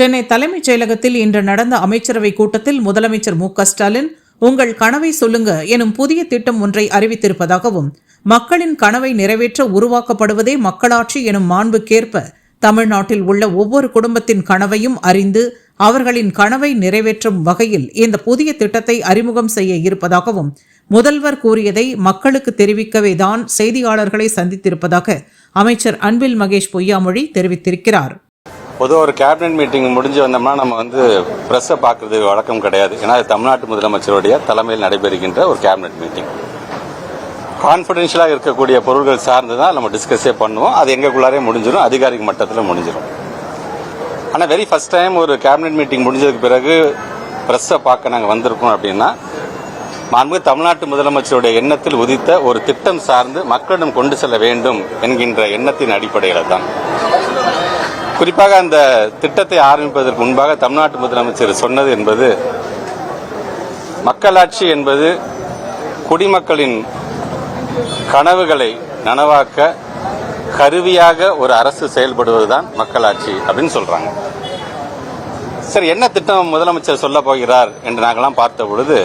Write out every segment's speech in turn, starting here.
சென்னை தலைமைச் செயலகத்தில் இன்று நடந்த அமைச்சரவை கூட்டத்தில் முதலமைச்சர் மு.க.ஸ்டாலின் உங்கள் கனவை சொல்லுங்க எனும் புதிய திட்டம் ஒன்றை அறிவித்திருப்பதாகவும், மக்களின் கனவை நிறைவேற்ற உருவாக்கப்படுவதே மக்களாட்சி எனும் மாண்புக்கேற்ப தமிழ்நாட்டில் உள்ள ஒவ்வொரு குடும்பத்தின் கனவையும் அறிந்து அவர்களின் கனவை நிறைவேற்றும் வகையில் இந்த புதிய திட்டத்தை அறிமுகம் செய்ய இருப்பதாகவும் முதல்வர் கூறியதை மக்களுக்கு தெரிவிக்கவே தான் செய்தியாளர்களை சந்தித்திருப்பதாக அமைச்சர் அன்பில் மகேஷ் பொய்யாமொழி தெரிவித்திருக்கிறார். பொதுவாக ஒரு கேபினெட் மீட்டிங் முடிஞ்சு வந்தோம்னா நம்ம ப்ரெஸ்ஸை பார்க்கறது வழக்கம் கிடையாது. ஏன்னா அது தமிழ்நாட்டு முதலமைச்சருடைய தலைமையில் நடைபெறுகின்ற ஒரு கேபினெட் மீட்டிங். கான்ஃபிடென்ஷியலாக இருக்கக்கூடிய பொருட்கள் சார்ந்து தான் நம்ம டிஸ்கஸே பண்ணுவோம். அது எங்களுக்குள்ளாரே முடிஞ்சிடும், அதிகாரிக மட்டத்தில் முடிஞ்சிடும். ஆனால் வெரி ஃபர்ஸ்ட் டைம் ஒரு கேபினெட் மீட்டிங் முடிஞ்சதுக்கு பிறகு ப்ரெஸ்ஸை பார்க்க நாங்கள் வந்திருக்கோம் அப்படின்னா, மாண்புமிகு தமிழ்நாட்டு முதலமைச்சருடைய எண்ணத்தில் உதித்த ஒரு திட்டம் சார்ந்து மக்களிடம் கொண்டு செல்ல வேண்டும் என்கின்ற எண்ணத்தின் அடிப்படையில் தான். குறிப்பாக அந்த திட்டத்தை ஆரம்பிப்பதற்கு முன்பாக தமிழ்நாட்டு முதலமைச்சர் சொன்னது என்பது, மக்களாட்சி என்பது குடிமக்களின் கனவுகளை நனவாக்க கருவியாக ஒரு அரசு செயல்படுவதுதான் மக்களாட்சி அப்படின்னு சொல்றாங்க. சரி, என்ன திட்டம் முதலமைச்சர் சொல்ல போகிறார் என்று நாங்களாம் பார்த்த பொழுது,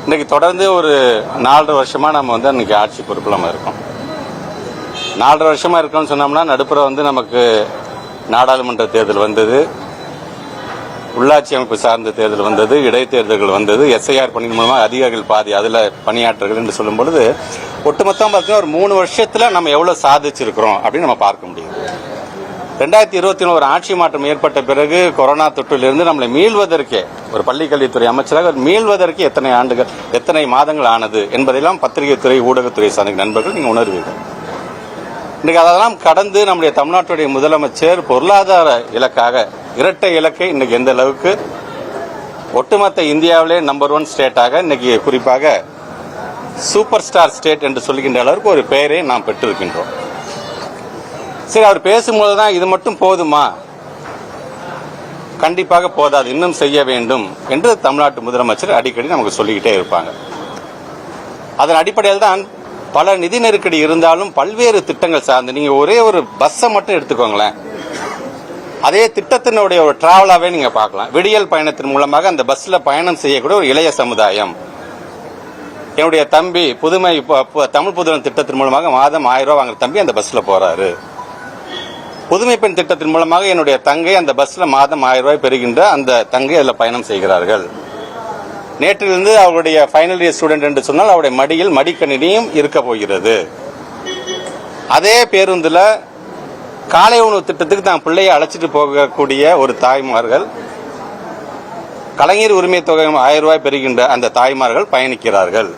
இன்னைக்கு தொடர்ந்து ஒரு 4.5 வருஷமா நம்ம இன்னைக்கு ஆட்சி பொறுப்பில் நம்ம இருக்கோம். 4.5 வருஷமா இருக்கோம்னு சொன்னோம்னா, நடுப்புற நமக்கு நாடாளுமன்ற தேர்தல் வந்தது, உள்ளாட்சி அமைப்பு சார்ந்த தேர்தல் வந்தது, இடைத்தேர்தல்கள் வந்தது, எஸ்ஐஆர் பணி மூலமாக அதிகாரிகள் பாதி அதில் பணியாற்றுகள் என்று சொல்லும் பொழுது, ஒட்டுமொத்தம் பார்த்தீங்கன்னா ஒரு 3 வருஷத்துல நம்ம எவ்வளவு சாதிச்சிருக்கிறோம் அப்படின்னு நம்ம பார்க்க முடியும். 2021 ஒரு ஆட்சி மாற்றம் ஏற்பட்ட பிறகு கொரோனா தொற்றிலிருந்து நம்மளை மீள்வதற்கே, ஒரு பள்ளிக்கல்வித்துறை அமைச்சராக மீள்வதற்கு எத்தனை ஆண்டுகள், எத்தனை மாதங்கள் ஆனது என்பதெல்லாம் பத்திரிகை துறை, ஊடகத்துறை சார்ந்த நண்பர்கள் நீங்க உணர்வீர்கள். இன்றைக்கு அதெல்லாம் கடந்து நம்முடைய தமிழ்நாட்டுடைய முதலமைச்சர் பொருளாதார இலக்காக, இரட்டை இலக்கை இன்னைக்கு எந்த அளவுக்கு ஒட்டுமொத்த இந்தியாவிலே நம்பர் 1 ஸ்டேட்டாக, இன்னைக்கு குறிப்பாக சூப்பர் ஸ்டார் ஸ்டேட் என்று சொல்கின்ற அளவுக்கு ஒரு பெயரை நாம் பெற்றிருக்கின்றோம். சரி, அவர் பேசும்போதுதான் இது மட்டும் போதுமா? கண்டிப்பாக போதாது, இன்னும் செய்ய வேண்டும் என்று தமிழ்நாட்டு முதலமைச்சர் அடிக்கடி நமக்கு சொல்லிக்கிட்டே இருப்பாங்க. அதன் அடிப்படையில் தான் பல நிதி நெருக்கடி இருந்தாலும் பல்வேறு திட்டங்கள் சார்ந்து, நீங்க ஒரே ஒரு பஸ்ஸை மட்டும் எடுத்துக்கோங்களேன், அதே திட்டத்தினுடைய ஒரு டிராவலாவே நீங்க பார்க்கலாம். விடியல் பயணத்தின் மூலமாக அந்த பஸ்ல பயணம் செய்யக்கூடிய ஒரு இளைய சமுதாயம். என்னுடைய தம்பி புதுமை தமிழ் புதுமை திட்டத்தின் மூலமாக மாதம் 1000 ரூபாய் வாங்குற தம்பி அந்த பஸ்ல போறாரு. புதுமை பெண் திட்டத்தின் மூலமாக என்னுடைய தங்கை அந்த பஸ்ல மாதம் 1000 ரூபாய் பெறுகின்ற அந்த தங்கை அதில் பயணம் செய்கிறார்கள். நேற்றிலிருந்து அவருடைய ஃபைனல் இயர் ஸ்டூடெண்ட் என்று சொன்னால் அவருடைய மடியில் மடிக்கணினியும் இருக்க போகிறது. அதே பேருந்துல காலை உணவு திட்டத்துக்கு தான் பிள்ளையை அழைச்சிட்டு போகக்கூடிய ஒரு தாய்மார்கள், கலைஞர் உரிமை தொகை 1000 ரூபாய் பெறுகின்ற அந்த தாய்மார்கள் பயணிக்கிறார்கள்.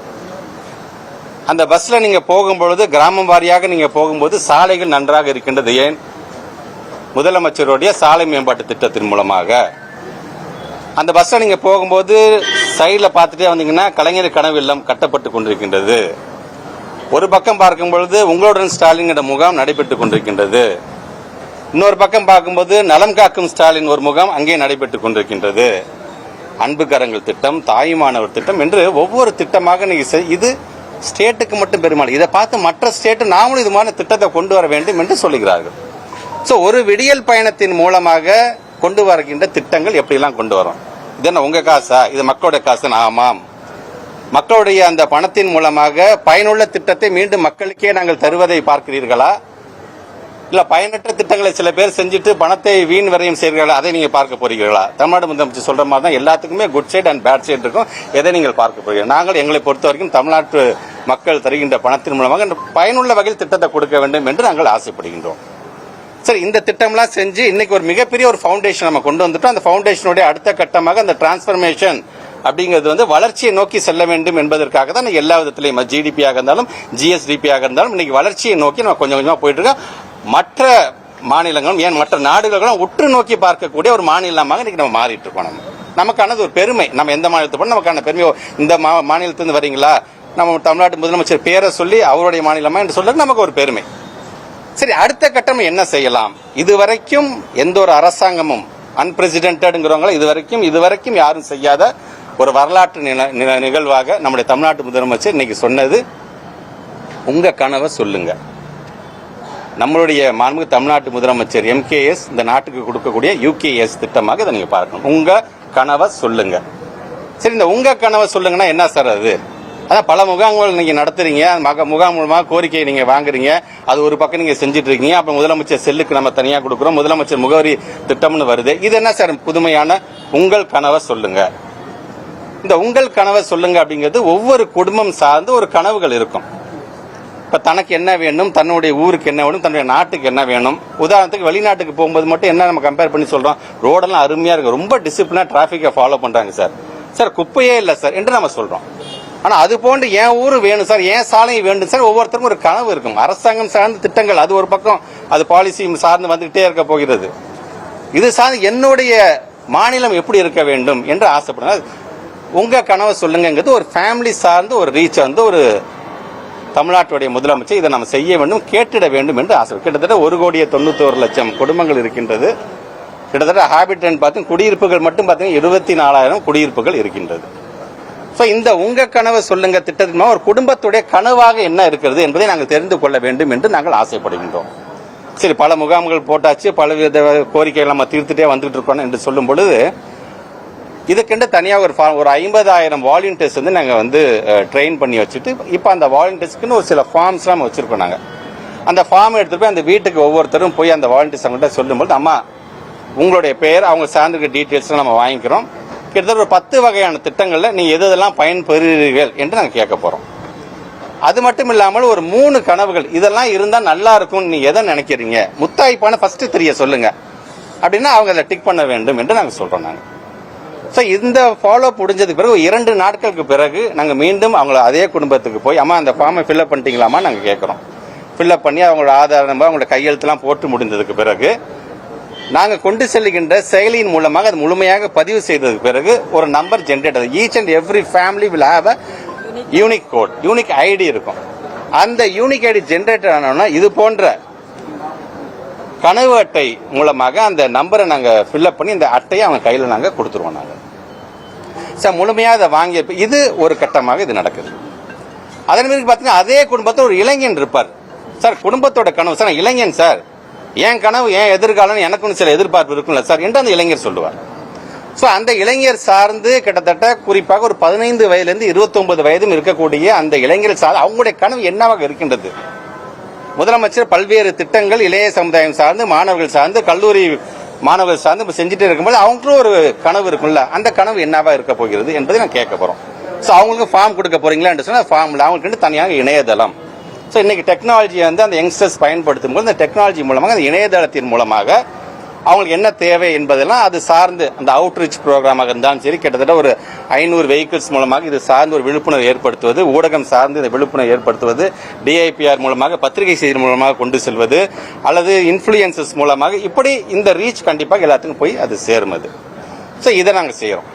அந்த பஸ்ல நீங்க போகும்பொழுது, கிராமம் வாரியாக நீங்க போகும்போது சாலைகள் நன்றாக இருக்கின்றது. ஏன்? முதலமைச்சருடைய சாலை மேம்பாட்டு திட்டத்தின் மூலமாக. அந்த பஸ்ல நீங்க போகும்போது சைடில் பார்த்துட்டே வந்தீங்கன்னா கலைஞர் கனவு இல்லம் கட்டப்பட்டு கொண்டிருக்கின்றது. ஒரு பக்கம் பார்க்கும் பொழுது உங்களுடன் ஸ்டாலின் என்ற முகாம் நடைபெற்றுக் கொண்டிருக்கின்றது. இன்னொரு பக்கம் பார்க்கும்போது நலம் காக்கும் ஸ்டாலின் ஒரு முகாம் அங்கே நடைபெற்றுக் கொண்டிருக்கின்றது. அன்பு கரங்கள் திட்டம், தாயுமானவர் திட்டம் என்று ஒவ்வொரு திட்டமாக நீங்க இது ஸ்டேட்டுக்கு மட்டும் பெருமாள். இதை பார்த்து மற்ற ஸ்டேட் நாமளும் இது மாதிரி திட்டத்தை கொண்டு வர வேண்டும் என்று சொல்லுகிறார்கள். சோ ஒரு விடியல் பயணத்தின் மூலமாக கொண்டு வருகின்ற திட்டங்கள் எப்படிலாம் கொண்டு வரோம்? இது என்ன உங்க காசா? இது மக்களுடைய காசு. ஆமாம், மக்களுடைய அந்த பணத்தின் மூலமாக பயனுள்ள திட்டத்தை மீண்டும் மக்களுக்கே நாங்கள் தருவதை பார்க்கிறீர்களா? இல்ல பயனற்ற திட்டங்களை சில பேர் செஞ்சுட்டு பணத்தை வீண் வரையும் செய்கிறீர்களா? அதை நீங்க பார்க்க போறீர்களா? தமிழ்நாடு முதலமைச்சர் சொல்ற மாதிரி தான் எல்லாத்துக்குமே good side and bad side இருக்கும். எதை நீங்கள் பார்க்க போறீர்கள்? நாங்கள் எங்களை பொறுத்த வரைக்கும் தமிழ்நாட்டு மக்கள் தருகின்ற பணத்தின் மூலமாக பயனுள்ள வகையில் திட்டத்தை கொடுக்க வேண்டும் என்று நாங்கள் ஆசைப்படுகின்றோம். சரி, இந்த திட்டம்லாம் செஞ்சு இன்னைக்கு ஒரு மிகப்பெரிய ஒரு ஃபவுண்டேஷன் நம்ம கொண்டு வந்துட்டோம். அந்த ஃபவுண்டேஷனுடைய அடுத்த கட்டமாக அந்த டிரான்ஸ்பர்மேஷன் அப்படிங்கிறது வளர்ச்சியை நோக்கி செல்ல வேண்டும் என்பதற்காக தான் எல்லா விதத்திலையும் ஜிடிபியாக இருந்தாலும் ஜிஎஸ்டிபியாக இருந்தாலும் இன்னைக்கு வளர்ச்சியை நோக்கி நம்ம கொஞ்சம் கொஞ்சமா போயிட்டு இருக்கோம். மற்ற மாநிலங்களும், ஏன் மற்ற நாடுகளும் உற்று நோக்கி பார்க்கக்கூடிய ஒரு மாநிலமாக இன்னைக்கு நம்ம மாறிட்டு இருக்கோம். நமக்கானது ஒரு பெருமை. நம்ம எந்த மாநிலத்தை போன நமக்கான பெருமை, இந்த மாநிலத்திலிருந்து வரீங்களா, நம்ம தமிழ்நாட்டு முதலமைச்சர் பேரை சொல்லி அவருடைய மாநிலமா என்று சொல்றது நமக்கு ஒரு பெருமை. சரி, அடுத்த கட்டம் என்ன செய்யலாம்? இதுவரைக்கும் எந்த ஒரு அரசாங்கமும் அன்பிரசிடென்ட்ங்கிறவங்க இதுவரைக்கும் யாரும் செய்யாத ஒரு வரலாற்று நிகழ்வாக நம்முடைய தமிழ்நாட்டு முதலமைச்சர் இன்னைக்கு சொன்னது, உங்க கனவை சொல்லுங்க. நம்மளுடைய மாண்புமிகு தமிழ்நாட்டு முதலமைச்சர் MKS இந்த நாட்டுக்கு கொடுக்கக்கூடிய UKS திட்டமாக இதை நீங்க பார்க்கணும். உங்க கனவை சொல்லுங்க. சரி, இந்த உங்க கனவை சொல்லுங்கன்னா என்ன சார் அது? அதான் பல முகாம்கள் நீங்க நடத்துறீங்க, முகாம் மூலமாக கோரிக்கையை நீங்க வாங்குறீங்க, அது ஒரு பக்கம் நீங்க செஞ்சுட்டு இருக்கீங்க. அப்ப முதலமைச்சர் செல்லுக்கு நம்ம தனியா கொடுக்குறோம், முதலமைச்சர் முகவரி திட்டம்னு வருது. இது என்ன சார் புதுமையான உங்கள் கனவை சொல்லுங்க? இந்த உங்கள் கனவை சொல்லுங்க அப்படிங்கிறது ஒவ்வொரு குடும்பம் சார்ந்து ஒரு கனவுகள் இருக்கும். இப்ப தனக்கு என்ன வேணும், தன்னுடைய ஊருக்கு என்ன வேணும், தன்னுடைய நாட்டுக்கு என்ன வேணும். உதாரணத்துக்கு வெளிநாட்டுக்கு போகும்போது மட்டும் என்ன நம்ம கம்பேர் பண்ணி சொல்றோம், ரோடெல்லாம் அருமையா இருக்கு, ரொம்ப டிசிப்ளினா டிராபிக்கை ஃபாலோ பண்றாங்க சார், சார் குப்பையே இல்லை சார் என்று நம்ம சொல்றோம். ஆனா அது போன்று என் ஊரு வேணும் சார், என் சாலையும் வேண்டும் சார், ஒவ்வொருத்தருக்கும் ஒரு கனவு இருக்கும். அரசாங்கம் சார்ந்த திட்டங்கள் அது ஒரு பக்கம், அது பாலிசி சார்ந்து வந்துகிட்டே இருக்க போகிறது. இது சார்ந்து என்னுடைய மாநிலம் எப்படி இருக்க வேண்டும் என்று ஆசைப்படுங்க. உங்க கனவை சொல்லுங்கிறது ஒரு ஃபேமிலி சார்ந்து ஒரு ரீச் வந்து ஒரு தமிழ்நாட்டுடைய முதலமைச்சர் இதை நம்ம செய்ய வேண்டும், கேட்டிட வேண்டும் என்று ஆசை. கிட்டத்தட்ட 1,91,00,000 குடும்பங்கள் இருக்கின்றது. கிட்டத்தட்ட ஹாபிட்டன்ட் பார்த்து குடியிருப்புகள் மட்டும் பார்த்தீங்கன்னா 24,000 குடியிருப்புகள் இருக்கின்றது. ஸோ இந்த உங்க கனவை சொல்லுங்க திட்டத்தின் ஒரு குடும்பத்துடைய கனவாக என்ன இருக்கிறது என்பதை நாங்கள் தெரிந்து கொள்ள வேண்டும் என்று நாங்கள் ஆசைப்படுகின்றோம். சரி, பல முகாம்கள் போட்டாச்சு, பலவித கோரிக்கைகள் நம்ம தீர்த்துட்டே வந்துட்டு இருக்கோம் என்று சொல்லும் பொழுது இதுக்கென்று தனியாக ஒரு 50,000 வாலண்டியர்ஸ் வந்து நாங்கள் வந்து ட்ரெயின் பண்ணி வச்சுட்டு இப்போ அந்த வாலண்டியர்ஸ்க்குன்னு ஒரு சில ஃபார்ம்ஸ் நம்ம வச்சிருக்கோம். நாங்கள் அந்த ஃபார்ம் எடுத்துட்டு போய் அந்த வீட்டுக்கு ஒவ்வொருத்தரும் போய் அந்த வாலண்டியர்ஸ் அவங்கள்ட்ட சொல்லும்போது, அம்மா உங்களுடைய பெயர், அவங்க சார்ந்திருக்க டீட்டெயில்ஸ் நம்ம வாங்கிக்கிறோம். கிட்டத்தட்ட ஒரு 10 வகையான திட்டங்களில் நீங்க எதெல்லாம் பயன்பெறுகிறீர்கள் என்று நாங்கள் கேட்க போறோம். அது மட்டும் இல்லாமல் ஒரு 3 கனவுகள் இதெல்லாம் இருந்தா நல்லா இருக்கும், நீங்க எதை நினைக்கிறீங்க, முத்தாய்ப்பான ஃபர்ஸ்ட் தெரிய சொல்லுங்க அப்படின்னா அவங்க அதை டிக் பண்ண வேண்டும் என்று நாங்கள் சொல்றோம். நாங்கள் ஸோ இந்த ஃபாலோ முடிஞ்சதுக்கு பிறகு 2 நாட்களுக்கு பிறகு நாங்கள் மீண்டும் அவங்கள அதே குடும்பத்துக்கு போய், அம்மா அந்த ஃபார்மை ஃபில்அப் பண்ணிட்டீங்களாமா நாங்கள் கேட்குறோம். ஃபில்அப் பண்ணி அவங்களோட ஆதார் நம்பர், அவங்களோட கையெழுத்துலாம் போட்டு முடிந்ததுக்கு பிறகு நாங்கள் கொண்டு செல்லுகின்ற செயலியின் மூலமாக அது முழுமையாக பதிவு செய்ததுக்கு பிறகு ஒரு நம்பர் ஜென்ரேட் ஆகுது. Each and every family will have a unique code, unique ID இருக்கும். அந்த யூனிக் ஐடி ஜென்ரேட் ஆனோம்னா இது போன்ற கனவு அட்டை மூலமாக அந்த நம்பரை நாங்கள் ஃபில்அப் பண்ணி இந்த அட்டையை அவங்க கையில் நாங்கள் கொடுத்துருவோம். நாங்கள் சார் முழுமையாக அதை வாங்கிய இது ஒரு கட்டமாக இது நடக்குது. அதன் பிறகு பார்த்தீங்கன்னா அதே குடும்பத்தில் ஒரு இளைஞன் இருப்பார். சார் குடும்பத்தோட கனவு சார், இளைஞன் சார், என் கனவு என் எதிர்காலம் எனக்குன்னு சில எதிர்பார்ப்பு இருக்குல்ல சார் என்று அந்த இளைஞர் சொல்லுவார். ஸோ அந்த இளைஞர் சார்ந்து கிட்டத்தட்ட குறிப்பாக ஒரு 15 வயதிலிருந்து 29 வயதும் இருக்கக்கூடிய அந்த இளைஞர் சார்ந்து அவங்களுடைய கனவு என்னவாக இருக்கின்றது. முதலமைச்சர் பல்வேறு திட்டங்கள் இளைய சமுதாயம் சார்ந்து, மாணவர்கள் சார்ந்து, கல்லூரி மாணவர்கள் சார்ந்து செஞ்சுட்டு இருக்கும்போது அவங்களுக்கும் ஒரு கனவு இருக்கும்ல, அந்த கனவு என்னவா இருக்க போகிறது என்பதை நான் கேட்க போறோம். ஸோ அவங்களுக்கு ஃபார்ம் கொடுக்க போறீங்களா என்று சொன்னா ஃபார்ம்ல அவங்களுக்கு தனியாக இணையதளம். ஸோ இன்னைக்கு டெக்னாலஜியை வந்து அந்த யங்ஸ்டர்ஸ் பயன்படுத்தும் போது அந்த டெக்னாலஜி மூலமாக அந்த இணையதளத்தின் மூலமாக அவங்களுக்கு என்ன தேவை என்பதெல்லாம் அது சார்ந்து அந்த அவுட்ரீச் ப்ரோக்ராமாக இருந்தாலும் சரி, கிட்டத்தட்ட ஒரு 500 வெஹிக்கிள்ஸ் மூலமாக இது சார்ந்து ஒரு விழிப்புணர்வு ஏற்படுத்துவது, ஊடகம் சார்ந்து இந்த விழிப்புணர்வு ஏற்படுத்துவது, DIPR மூலமாக பத்திரிகை செய்தி மூலமாக கொண்டு செல்வது, அல்லது இன்ஃபுளுயன்சஸ் மூலமாக, இப்படி இந்த ரீச் கண்டிப்பாக எல்லாத்துக்கும் போய் அது சேரும். ஸோ இதை நாங்கள் செய்யறோம்.